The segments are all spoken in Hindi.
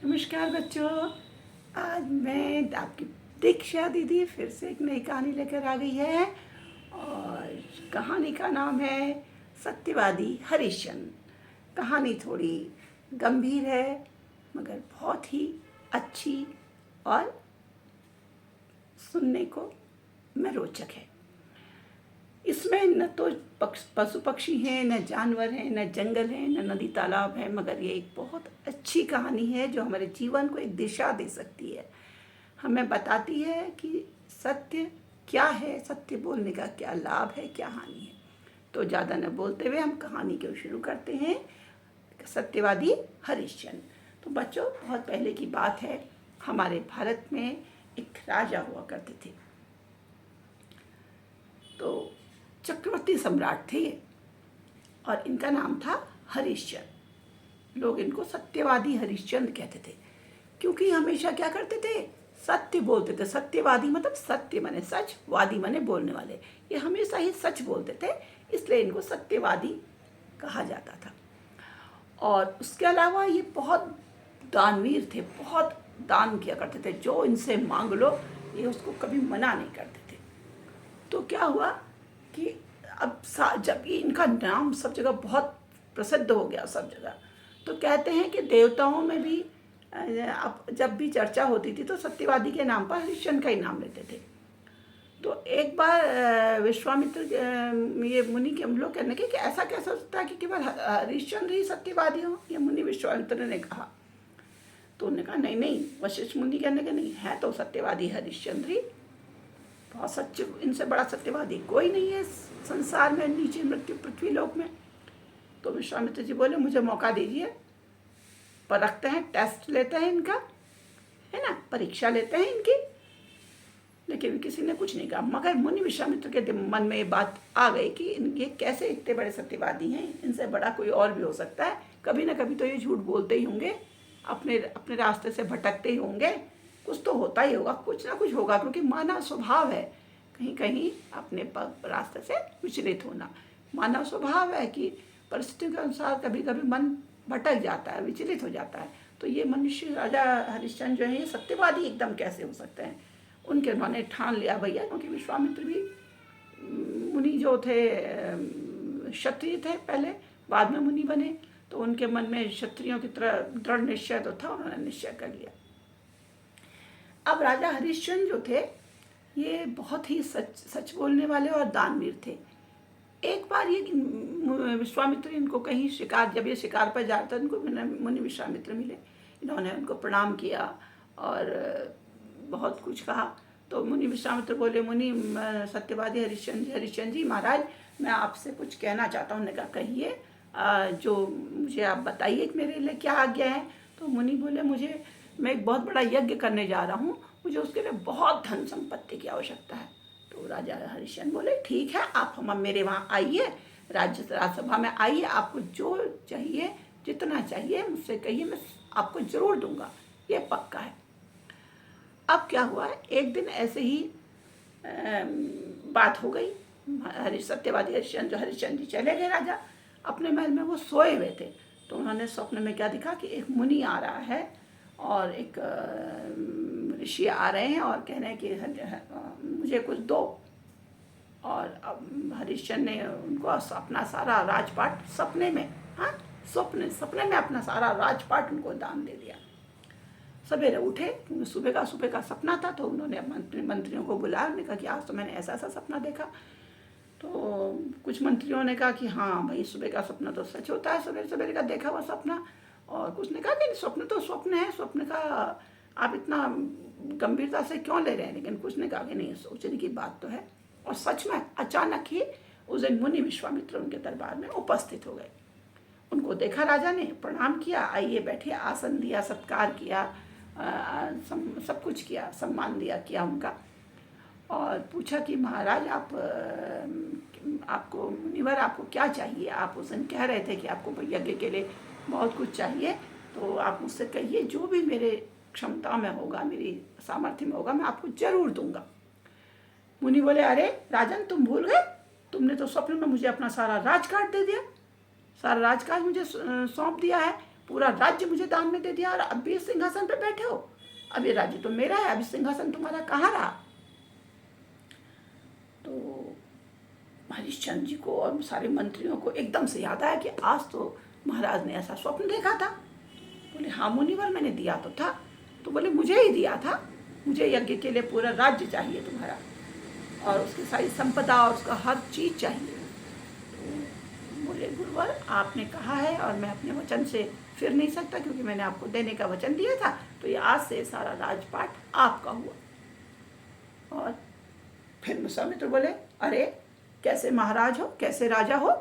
नमस्कार बच्चों। आज मैं आपकी दीक्षा दीदी फिर से एक नई कहानी लेकर आ गई है और कहानी का नाम है सत्यवादी हरिश्चंद्र। कहानी थोड़ी गंभीर है मगर बहुत ही अच्छी और सुनने को में रोचक है। इसमें न तो पशु पक्षी हैं, न जानवर हैं, न जंगल है, न नदी तालाब है, मगर ये एक बहुत अच्छी कहानी है जो हमारे जीवन को एक दिशा दे सकती है। हमें बताती है कि सत्य क्या है, सत्य बोलने का क्या लाभ है, क्या हानि है। तो ज़्यादा न बोलते हुए हम कहानी को शुरू करते हैं। सत्यवादी हरिश्चंद्र। तो बच्चों, बहुत पहले की बात है। हमारे भारत में एक राजा हुआ करते थे। तो चक्रवर्ती सम्राट थे और इनका नाम था हरिश्चंद्र। लोग इनको सत्यवादी हरिश्चंद्र कहते थे क्योंकि हमेशा क्या करते थे, सत्य बोलते थे। सत्यवादी मतलब सत्य माने सच, वादी माने बोलने वाले। ये हमेशा ही सच बोलते थे, इसलिए इनको सत्यवादी कहा जाता था। और उसके अलावा ये बहुत दानवीर थे, बहुत दान किया करते थे। जो इनसे मांग लो ये उसको कभी मना नहीं करते थे। तो क्या हुआ कि अब जब ये इनका नाम सब जगह बहुत प्रसिद्ध हो गया सब जगह, तो कहते हैं कि देवताओं में भी अब जब भी चर्चा होती थी तो सत्यवादी के नाम पर हरिश्चंद्र का ही नाम लेते थे। तो एक बार विश्वामित्र ये मुनि के लोग कहने के कि ऐसा कैसा होता है कि केवल हरिश्चंद्र ही सत्यवादी हो, ये मुनि विश्वामित्र ने कहा। तो उन्होंने कहा नहीं नहीं, वशिष्ठ मुनि कहने के नहीं है तो सत्यवादी हरिश्चंद्र ही। बहुत सच्चे, इनसे बड़ा सत्यवादी कोई नहीं है संसार में, नीचे मृत्यु पृथ्वी लोक में। तो विश्वामित्र जी बोले मुझे मौका दीजिए, परखते हैं, टेस्ट लेते हैं इनका, है ना, परीक्षा लेते हैं इनकी। लेकिन किसी ने कुछ नहीं कहा। मगर मुनि विश्वामित्र के मन में ये बात आ गई कि ये कैसे इतने बड़े सत्यवादी हैं, इनसे बड़ा कोई और भी हो सकता है। कभी ना कभी तो ये झूठ बोलते ही होंगे, अपने अपने रास्ते से भटकते ही होंगे। कुछ तो होता ही होगा, कुछ ना कुछ होगा, क्योंकि मानव स्वभाव है कहीं कहीं अपने रास्ते से विचलित होना। मानव स्वभाव है कि परिस्थितियों के अनुसार कभी कभी मन भटक जाता है, विचलित हो जाता है। तो ये मनुष्य राजा हरिश्चंद्र जो है ये सत्यवादी एकदम कैसे हो सकते हैं। उनके उन्होंने ठान लिया भैया, क्योंकि विश्वामित्र भी मुनि जो थे क्षत्रिय थे पहले, बाद में मुनि बने। तो उनके मन में क्षत्रियों की तरह दृढ़ निश्चय तो था, उन्होंने निश्चय कर लिया। अब राजा हरिश्चंद्र जो थे ये बहुत ही सच बोलने वाले और दानवीर थे। एक बार ये विश्वामित्र इनको कहीं शिकार, जब ये शिकार पर जाते इनको मुनि विश्वामित्र मिले। इन्होंने उनको प्रणाम किया और बहुत कुछ कहा। तो मुनि विश्वामित्र बोले, मुनि सत्यवादी हरिश्चंद्र जी महाराज, मैं आपसे कुछ कहना चाहता हूँ। उन्होंने कहा कहिए, जो मुझे आप बताइए कि मेरे लिए क्या आज्ञा है। तो मुनि बोले, मैं एक बहुत बड़ा यज्ञ करने जा रहा हूँ, मुझे उसके लिए बहुत धन संपत्ति की आवश्यकता है। तो राजा हरिश्चंद्र बोले ठीक है, आप हम मेरे वहाँ आइए, राज्यसभा में आइए, आपको जो चाहिए, जितना चाहिए मुझसे कहिए, मैं आपको जरूर दूंगा, ये पक्का है। अब क्या हुआ, एक दिन ऐसे ही बात हो गई। सत्यवादी हरिश्चंद्र जी चले गए राजा अपने महल में, वो सोए हुए थे। तो उन्होंने स्वप्न में क्या दिखा कि एक मुनि आ रहा है और एक ऋषि आ रहे हैं और कह रहे हैं कि मुझे कुछ दो। और अब हरिश्चंद्र ने उनको अपना सारा राजपाट सपने में, हाँ सपने में अपना सारा राजपाट उनको दान दे दिया। सवेरे उठे, क्योंकि सुबह का सपना था, तो उन्होंने मंत्रियों को बुलाया। उन्होंने कहा कि आज तो मैंने ऐसा सपना देखा। तो कुछ मंत्रियों ने कहा कि हाँ भाई, सुबह का सपना तो सच होता है, सवेरे का देखा हुआ सपना। और कुछ ने कहा कि स्वप्न तो स्वप्न है, स्वप्न का आप इतना गंभीरता से क्यों ले रहे हैं। लेकिन कुछ ने कहा कि नहीं, सोचने की बात तो है। और सच में अचानक ही उस दिन मुनि विश्वामित्र उनके दरबार में उपस्थित हो गए। उनको देखा राजा ने, प्रणाम किया, आइए बैठिए, आसन दिया, सत्कार किया, सब कुछ किया, सम्मान किया उनका। और पूछा कि महाराज आपको मुनिवर आपको क्या चाहिए। आप उस दिन कह रहे थे कि आपको यज्ञ के लिए बहुत कुछ चाहिए, तो आप मुझसे कहिए, जो भी मेरे क्षमता में होगा, मेरी सामर्थ्य में होगा, मैं आपको जरूर दूंगा। मुनि बोले, अरे राजन, तुम भूल गए, तुमने तो स्वप्न में मुझे अपना सारा राजकाज दे दिया, सारा राजकाज मुझे सौंप दिया है, पूरा राज्य मुझे दान में दे दिया और अब भी इस सिंहासन पे बैठे हो। अब ये राज्य तो मेरा है, अभी सिंहासन तुम्हारा कहाँ रहा। तो हरिश्चंद्र जी को और सारे मंत्रियों को एकदम से याद आया कि आज तो महाराज ने ऐसा स्वप्न देखा था। बोले हाँ मुनिवर, मैंने दिया तो था। तो बोले मुझे ही दिया था, मुझे यज्ञ के लिए पूरा राज्य चाहिए तुम्हारा, और उसकी सारी संपदा और उसका हर चीज चाहिए। तो बोले गुरुवर, आपने कहा है और मैं अपने वचन से फिर नहीं सकता, क्योंकि मैंने आपको देने का वचन दिया था। तो ये आज से सारा राजपाट आपका हुआ। और फिर विश्वामित्र बोले, अरे कैसे महाराज हो, कैसे राजा हो।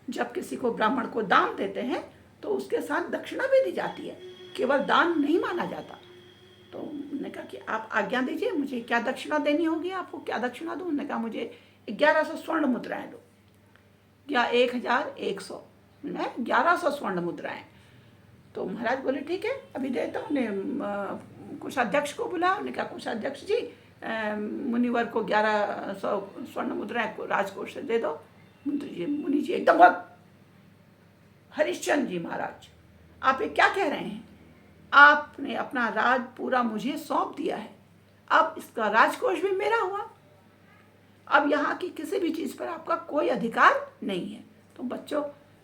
जब किसी को ब्राह्मण को दान देते हैं तो उसके साथ दक्षिणा भी दी जाती है, केवल दान नहीं माना जाता। तो उन्होंने कहा कि आप आज्ञा दीजिए, मुझे क्या दक्षिणा देनी होगी, आपको क्या दक्षिणा दूँ। उन्होंने कहा मुझे 1100 स्वर्ण मुद्राएं दो, या 1100, 1100 स्वर्ण मुद्राएं। तो महाराज बोले ठीक है, अभी देता हूँ। कोषाध्यक्ष को बुला। उन्होंने कहा कोषाध्यक्ष जी, मुनिवर को 1100 स्वर्ण मुद्राएं को राजकोष से दे दो। मुनि जी एकदम हरिश्चंद्र जी महाराज, आप ये क्या कह रहे हैं। आपने अपना राज पूरा मुझे सौंप दिया है, अब इसका राजकोष भी मेरा हुआ, अब यहाँ की किसी भी चीज पर आपका कोई अधिकार नहीं है। तो बच्चों,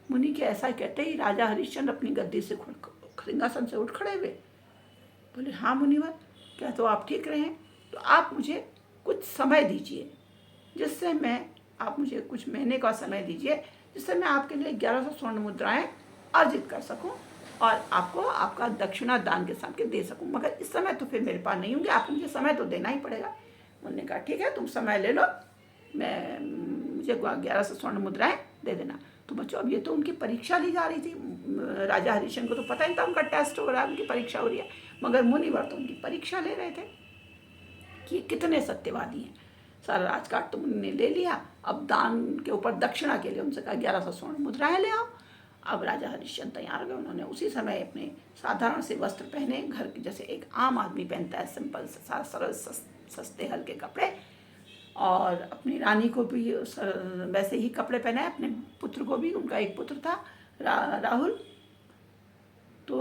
मुनि के ऐसा कहते ही राजा हरिश्चंद्र अपनी गद्दी से सिंहासन से उठ खड़े हुए। बोले हाँ मुनिवर, क्या तो आप ठीक रहे हैं। तो आप मुझे कुछ समय दीजिए, जिससे मैं, आप मुझे कुछ महीने का समय दीजिए, जिससे मैं आपके लिए 1100 स्वर्ण मुद्राएं अर्जित कर सकूं और आपको आपका दक्षिणा दान के साथ के दे सकूं। मगर इस समय तो फिर मेरे पास नहीं होंगे, आपको मुझे समय तो देना ही पड़ेगा। उन्होंने कहा ठीक है, तुम समय ले लो, मुझे 1100 स्वर्ण मुद्राएं दे देना। तो बच्चों, अब ये तो उनकी परीक्षा ली जा रही थी। राजा हरिश्चंद्र को तो पता नहीं था उनका टेस्ट हो रहा है, उनकी परीक्षा हो रही है, मगर मुनिवर तो उनकी परीक्षा ले रहे थे कि कितने सत्यवादी हैं। सारा राजकाट तो मुनि ने ले लिया। अब दान के ऊपर दक्षिणा के लिए उनसे कहा 1100 स्वर्ण मुद्राएं ले आओ। अब राजा हरिश्चंद्र तैयार हो गए। उन्होंने उसी समय अपने साधारण से वस्त्र पहने, घर के जैसे एक आम आदमी पहनता है, सिंपल सरल सस्ते हल्के कपड़े, और अपनी रानी को भी वैसे ही कपड़े पहनाए, अपने पुत्र को भी, उनका एक पुत्र था राहुल, तो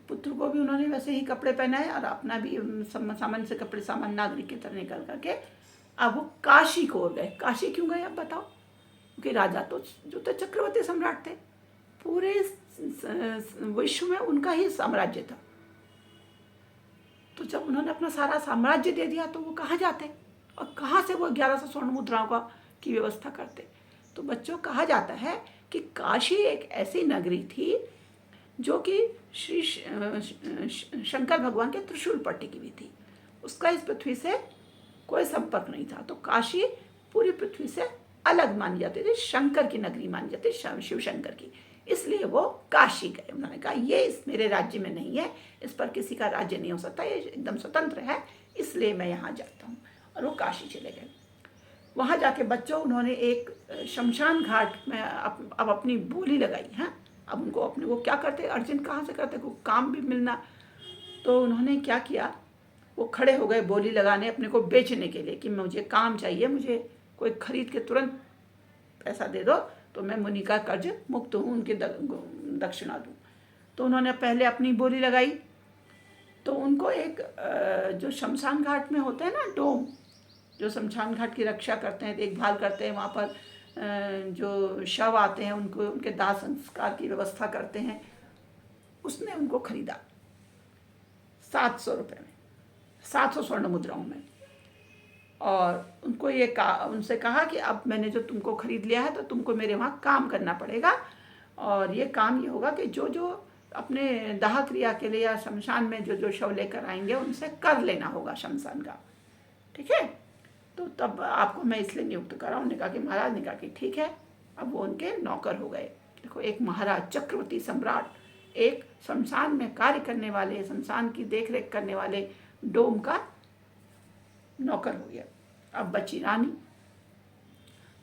पुत्र को भी उन्होंने वैसे ही कपड़े पहनाए और अपना भी सामान्य से कपड़े, सामान्य नागरिक की तरह निकल करके अब वो काशी को हो गए। काशी क्यों गए अब बताओ। क्योंकि राजा तो जो तो चक्रवर्ती सम्राट थे, पूरे विश्व में उनका ही साम्राज्य था। तो जब उन्होंने अपना सारा साम्राज्य दे दिया तो वो कहाँ जाते और कहाँ से वो 1100 स्वर्ण मुद्राओं की व्यवस्था करते। तो बच्चों, कहा जाता है कि काशी एक ऐसी नगरी थी जो कि श्री शंकर भगवान के त्रिशूल पर टिकी हुई थी। उसका इस पृथ्वी से कोई संपर्क नहीं था। तो काशी पूरी पृथ्वी से अलग मानी जाती थी, शंकर की नगरी मानी जाती थी, शिव शंकर की। इसलिए वो काशी गए। उन्होंने कहा ये इस मेरे राज्य में नहीं है, इस पर किसी का राज्य नहीं हो सकता, ये एकदम स्वतंत्र है, इसलिए मैं यहाँ जाता हूँ। और वो काशी चले गए। वहाँ जाके बच्चों, उन्होंने एक शमशान घाट में अब अपनी बोली लगाई है। अब उनको अपने वो क्या करते, अर्जेंट कहाँ से करते, को काम भी मिलना। तो उन्होंने क्या किया, वो खड़े हो गए बोली लगाने अपने को बेचने के लिए कि मुझे काम चाहिए, मुझे कोई खरीद के तुरंत पैसा दे दो तो मैं मुनि का कर्ज मुक्त हूँ, उनके दक्षिणा दूँ। तो उन्होंने पहले अपनी बोली लगाई। तो उनको एक जो शमशान घाट में होते हैं ना डोम, जो शमशान घाट की रक्षा करते हैं, देखभाल करते हैं, वहाँ पर जो शव आते हैं उनको, उनके दाह संस्कार की व्यवस्था करते हैं, उसने उनको खरीदा 700 रुपये में, 700 स्वर्ण मुद्राओं में। और उनको ये उनसे कहा कि अब मैंने जो तुमको खरीद लिया है तो तुमको मेरे वहाँ काम करना पड़ेगा। और ये काम ये होगा कि जो जो अपने दाह क्रिया के लिए या शमशान में जो जो शव लेकर आएंगे उनसे कर लेना होगा शमशान का, ठीक है। तो तब आपको मैं इसलिए नियुक्त कर रहा हूँ। उन्होंने कहा कि महाराज ने कहा कि ठीक है। अब वो उनके नौकर हो गए। देखो, एक महाराज, चक्रवर्ती सम्राट, एक शमशान में कार्य करने वाले, शमशान की देख रेख करने वाले डोम का नौकर हो गया। अब बची रानी।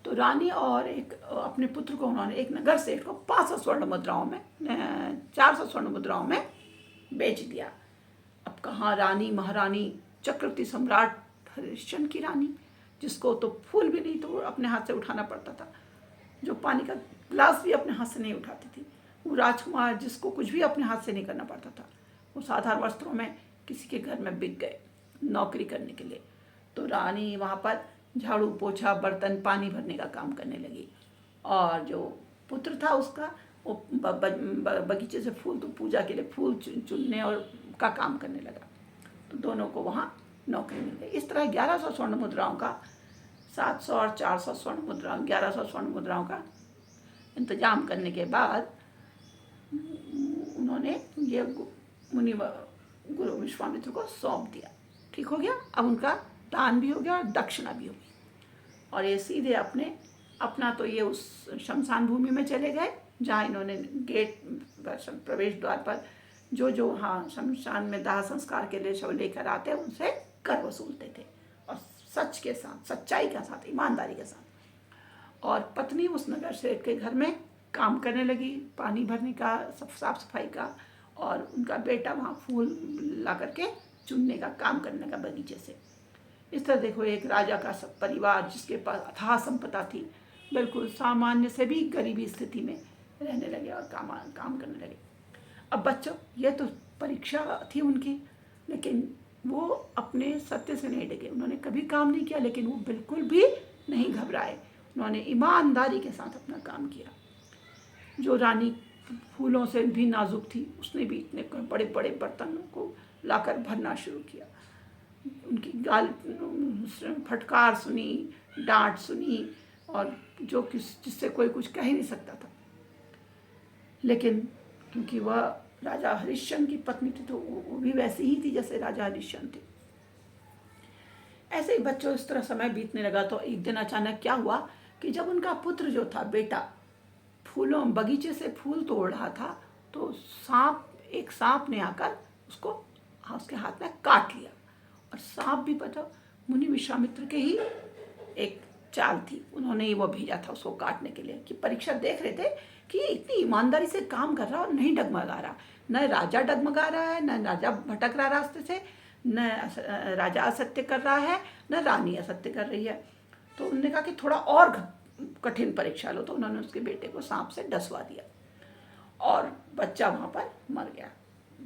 तो रानी और एक अपने पुत्र को उन्होंने एक नगर सेठ को 500 स्वर्ण मुद्राओं में, 400 स्वर्ण मुद्राओं में बेच दिया। अब कहाँ रानी, महारानी, चक्रवर्ती सम्राट हरिश्चंद्र की रानी, जिसको तो फूल भी नहीं तो अपने हाथ से उठाना पड़ता था, जो पानी का गिलास भी अपने हाथ से नहीं उठाती थी, वो राजकुमार जिसको कुछ भी अपने हाथ से नहीं करना पड़ता था, वो साधारण वस्त्रों में किसी के घर में बिक गए नौकरी करने के लिए। तो रानी वहाँ पर झाड़ू पोछा बर्तन पानी भरने का काम करने लगी, और जो पुत्र था उसका वो बगीचे से फूल तो पूजा के लिए फूल चुनने और का काम करने लगा। तो दोनों को वहाँ नौकरी मिल गई। इस तरह 1100 स्वर्ण मुद्राओं का, 700 और 400 स्वर्ण मुद्राओं, 1100 स्वर्ण मुद्राओं का इंतजाम करने के बाद उन्होंने ये मुनि गुरु विश्वामित्र को सौंप दिया। ठीक हो गया। अब उनका दान भी हो गया और दक्षिणा भी हो गई, और ये सीधे अपना तो ये उस शमशान भूमि में चले गए जहाँ इन्होंने गेट प्रवेश द्वार पर जो हाँ शमशान में दाह संस्कार के लिए शव लेकर आते उनसे कर वसूलते थे, और सच के साथ, सच्चाई के साथ, ईमानदारी के साथ। और पत्नी उस नगर सेठ के घर में काम करने लगी, पानी भरने का, साफ सफाई का, और उनका बेटा वहाँ फूल ला करके चुनने का काम करने का बगीचे से। इस तरह देखो, एक राजा का सब परिवार जिसके पास अथाह संपदा थी, बिल्कुल सामान्य से भी गरीबी स्थिति में रहने लगे और काम करने लगे। अब बच्चों, ये तो परीक्षा थी उनकी, लेकिन वो अपने सत्य से नहीं डगे। उन्होंने कभी काम नहीं किया, लेकिन वो बिल्कुल भी नहीं घबराए। उन्होंने ईमानदारी के साथ अपना काम किया। जो रानी फूलों से भी नाजुक थी, उसने भी इतने बड़े बड़े बर्तनों को लाकर भरना शुरू किया। उनकी गाल फटकार सुनी, डांट सुनी, और जिससे कोई कुछ कह ही नहीं सकता था। लेकिन क्योंकि वह राजा हरिश्चंद्र की पत्नी थी, तो वो भी वैसी ही थी जैसे राजा हरिश्चंद्र थे। ऐसे ही बच्चों इस तरह समय बीतने लगा। तो एक दिन अचानक क्या हुआ कि जब उनका पुत्र जो था, बेटा, फूलों बगीचे से फूल तोड़ रहा था, तो एक सांप ने आकर उसके हाथ में काट लिया। और सांप भी पता मुनि विश्वामित्र के ही एक चाल थी, उन्होंने ही वो भेजा था उसको काटने के लिए, कि परीक्षा देख रहे थे कि ये इतनी ईमानदारी से काम कर रहा और नहीं डगमगा रहा। न राजा डगमगा रहा है, न राजा भटक रहा रास्ते से, न राजा असत्य कर रहा है, न रानी असत्य कर रही है। तो उन्होंने कहा कि थोड़ा और कठिन परीक्षा लो। तो उन्होंने उसके बेटे को सांप से डसवा दिया, और बच्चा वहाँ पर मर गया।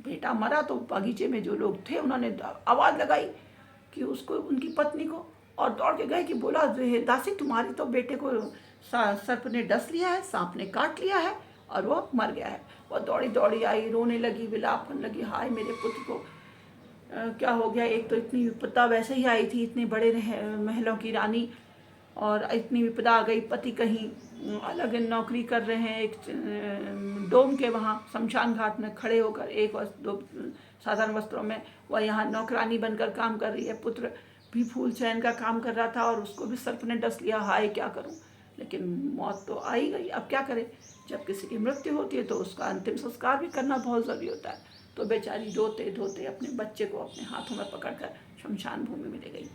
बेटा मरा तो बगीचे में जो लोग थे उन्होंने आवाज़ लगाई कि उसको, उनकी पत्नी को, और दौड़ के गए कि बोला, दासी तुम्हारी तो बेटे को सर्प ने डस लिया है, सांप ने काट लिया है और वो मर गया है। वो दौड़ी दौड़ी आई, रोने लगी, विलाप करने लगी, हाय मेरे पुत्र को क्या हो गया। एक तो इतनी विपदा वैसे ही आई थी, इतने बड़े महलों की रानी, और इतनी विपदा आ गई। पति कहीं अलग नौकरी कर रहे हैं, एक डोम के वहाँ शमशान घाट में खड़े होकर, एक दो साधारण वस्त्रों में, वह यहाँ नौकरानी बनकर काम कर रही है। पुत्र भी फूल चयन का काम कर रहा था और उसको भी सर्प ने डस लिया। हाय क्या करूं। लेकिन मौत तो आ ही गई, अब क्या करें। जब किसी की मृत्यु होती है तो उसका अंतिम संस्कार भी करना बहुत ज़रूरी होता है। तो बेचारी रोते धोते अपने बच्चे को अपने हाथों में पकड़कर शमशान भूमि में ले गई।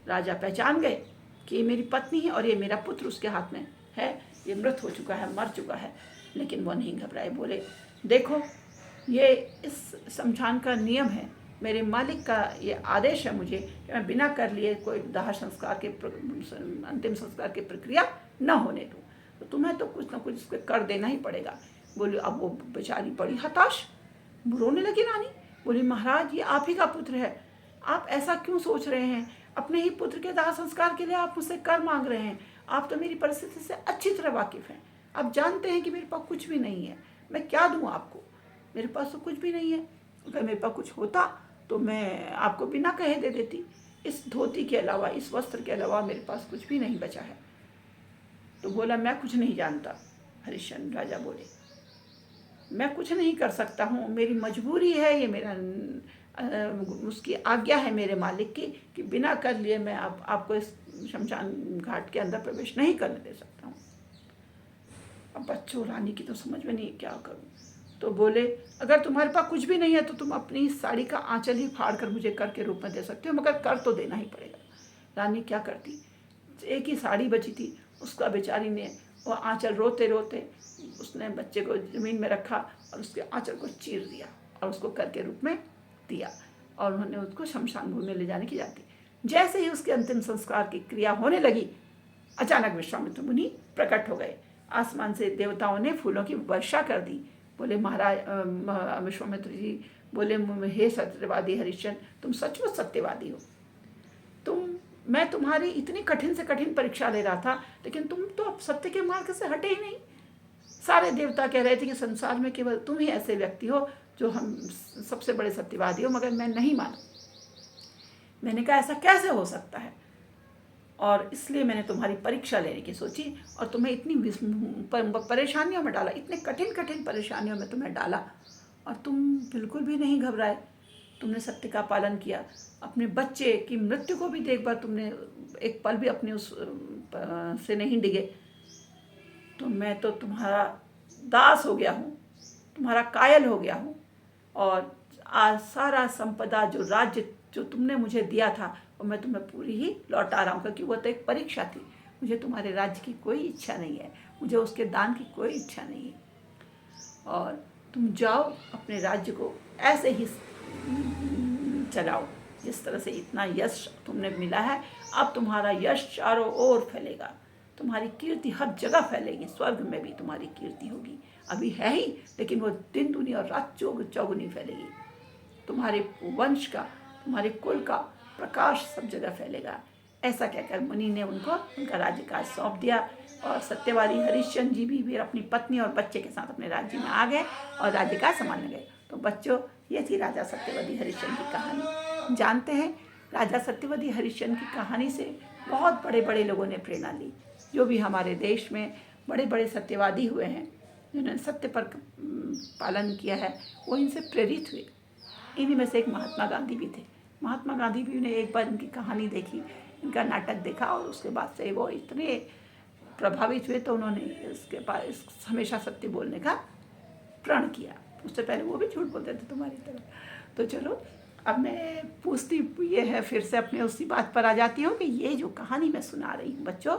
राजा पहचान गए कि ये मेरी पत्नी है और ये मेरा पुत्र उसके हाथ में है, ये मृत हो चुका है, मर चुका है। लेकिन वो नहीं घबराए, बोले देखो ये इस शमशान का नियम है, मेरे मालिक का ये आदेश है मुझे कि मैं बिना कर लिए कोई दाह संस्कार के अंतिम संस्कार की प्रक्रिया न होने दूँ। तो तुम्हें तो कुछ ना कुछ इसको कर देना ही पड़ेगा। बोली, अब वो बेचारी बड़ी हताश, रोने लगी रानी। बोली, महाराज ये आप ही का पुत्र है, आप ऐसा क्यों सोच रहे हैं। अपने ही पुत्र के दाह संस्कार के लिए आप मुझसे कर मांग रहे हैं। आप तो मेरी परिस्थिति से अच्छी तरह वाकिफ़ हैं। आप जानते हैं कि मेरे पास कुछ भी नहीं है, मैं क्या दूँ आपको। मेरे पास तो कुछ भी नहीं है। अगर मेरे पास कुछ होता तो मैं आपको बिना कहे दे देती। इस धोती के अलावा, इस वस्त्र के अलावा मेरे पास कुछ भी नहीं बचा है। तो बोला, मैं कुछ नहीं जानता। हरिश्चंद्र राजा बोले, मैं कुछ नहीं कर सकता हूँ, मेरी मजबूरी है, ये मेरा उसकी आज्ञा है मेरे मालिक की कि बिना कर लिए मैं आपको इस शमशान घाट के अंदर प्रवेश नहीं करने दे सकता हूँ। अब बच्चों, रानी की तो समझ में नहीं क्या करूँ। तो बोले, अगर तुम्हारे पास कुछ भी नहीं है तो तुम अपनी साड़ी का आंचल ही फाड़ कर मुझे कर के रूप में दे सकते हो, मगर कर तो देना ही पड़ेगा। रानी क्या करती, एक ही साड़ी बची थी, उसका बेचारी ने वो आंचल रोते रोते उसने बच्चे को ज़मीन में रखा और उसके आंचल को चीर दिया और उसको कर के रूप में दिया, और उन्होंने उसको शमशान भूमि में ले जाने की जाती। जैसे ही उसके अंतिम संस्कार की क्रिया होने लगी, अचानक विश्वामित्र मुनि प्रकट हो गए। आसमान से देवताओं ने फूलों की वर्षा कर दी। बोले महाराज विश्वामित्र जी बोले, हे सत्यवादी हरिश्चंद्र, तुम सचमुच सत्यवादी हो। मैं तुम्हारी इतनी कठिन से कठिन परीक्षा ले रहा था, लेकिन तुम तो अब सत्य के मार्ग से हटे ही नहीं। सारे देवता कह रहे थे कि संसार में केवल तुम ही ऐसे व्यक्ति हो जो हम सबसे बड़े सत्यवादी हो, मगर मैं नहीं माना। मैंने कहा ऐसा कैसे हो सकता है, और इसलिए मैंने तुम्हारी परीक्षा लेने की सोची और तुम्हें इतनी परेशानियों में डाला, इतने कठिन कठिन परेशानियों में तुम्हें डाला, और तुम बिल्कुल भी नहीं घबराए। तुमने सत्य का पालन किया। अपने बच्चे की मृत्यु को भी देख बार तुमने एक पल भी अपने उस से नहीं डिगे। तो मैं तो तुम्हारा दास हो गया हूँ, तुम्हारा कायल हो गया हूँ, और आज सारा संपदा जो राज्य जो तुमने मुझे दिया था वो मैं तुम्हें पूरी ही लौटा रहा हूँ, क्योंकि वो तो एक परीक्षा थी। मुझे तुम्हारे राज्य की कोई इच्छा नहीं है, मुझे उसके दान की कोई इच्छा नहीं है, और तुम जाओ अपने राज्य को ऐसे ही चलाओ जिस तरह से इतना यश तुमने मिला है। अब तुम्हारा यश चारों ओर फैलेगा, तुम्हारी कीर्ति हर जगह फैलेगी, स्वर्ग में भी तुम्हारी कीर्ति होगी। अभी है ही, लेकिन वो दिन दुनी और रात चौगुनी फैलेगी। तुम्हारे वंश का, तुम्हारे कुल का प्रकाश सब जगह फैलेगा। ऐसा कहकर मुनि ने उनको उनका राज्य काज सौंप दिया, और सत्यवादी हरिश्चंद्र जी भी अपनी पत्नी और बच्चे के साथ अपने राज्य में आ गए और राज्य काज संभालने गए। तो बच्चों, ये थी राजा सत्यवादी हरिश्चंद्र की कहानी। जानते हैं, राजा सत्यवादी हरिश्चंद्र की कहानी से बहुत बड़े बड़े लोगों ने प्रेरणा ली। जो भी हमारे देश में बड़े बड़े सत्यवादी हुए हैं, जिन्होंने सत्य पर पालन किया है, वो इनसे प्रेरित हुए। इन्हीं में से एक महात्मा गांधी भी थे। महात्मा गांधी भी ने एक बार इनकी कहानी देखी, इनका नाटक देखा, और उसके बाद से वो इतने प्रभावित हुए तो उन्होंने इसके पास हमेशा सत्य बोलने का प्रण किया। उससे पहले वो भी झूठ बोलते थे तुम्हारी तरह। तो चलो, अब मैं पूछती ये है, फिर से अपने उसी बात पर आ जाती हूँ कि ये जो कहानी मैं सुना रही हूँ बच्चों,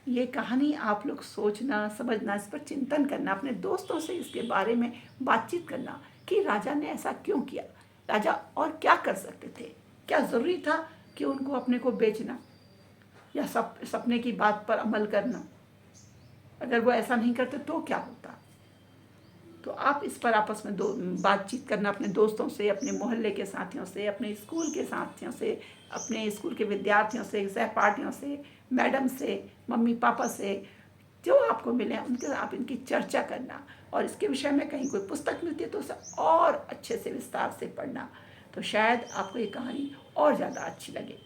ये कहानी आप लोग सोचना, समझना, इस पर चिंतन करना, अपने दोस्तों से इसके बारे में बातचीत करना कि राजा ने ऐसा क्यों किया, राजा और क्या कर सकते थे, क्या ज़रूरी था कि उनको अपने को बेचना या सपने की बात पर अमल करना। अगर वो ऐसा नहीं करते तो क्या होता। तो आप इस पर आपस में बातचीत करना, अपने दोस्तों से, अपने मोहल्ले के साथियों से, अपने स्कूल के साथियों से, अपने स्कूल के विद्यार्थियों से, सहपाठियों से, मैडम से, मम्मी पापा से, जो आपको मिले उनके आप इनकी चर्चा करना, और इसके विषय में कहीं कोई पुस्तक मिलती है तो उसे और अच्छे से विस्तार से पढ़ना, तो शायद आपको ये कहानी और ज़्यादा अच्छी लगे,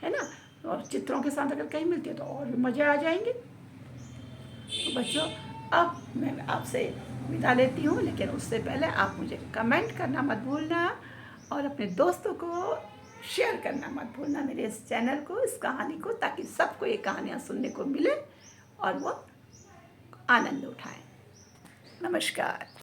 है ना। और चित्रों के साथ अगर कहीं मिलती है तो और भी मज़े आ जाएंगे। तो बच्चों, अब मैं आपसे विदा लेती हूँ, लेकिन उससे पहले आप मुझे कमेंट करना मत भूलना, और अपने दोस्तों को शेयर करना मत भूलना मेरे इस चैनल को, इस कहानी को, ताकि सबको ये कहानियाँ सुनने को मिले और वो आनंद उठाएं। नमस्कार।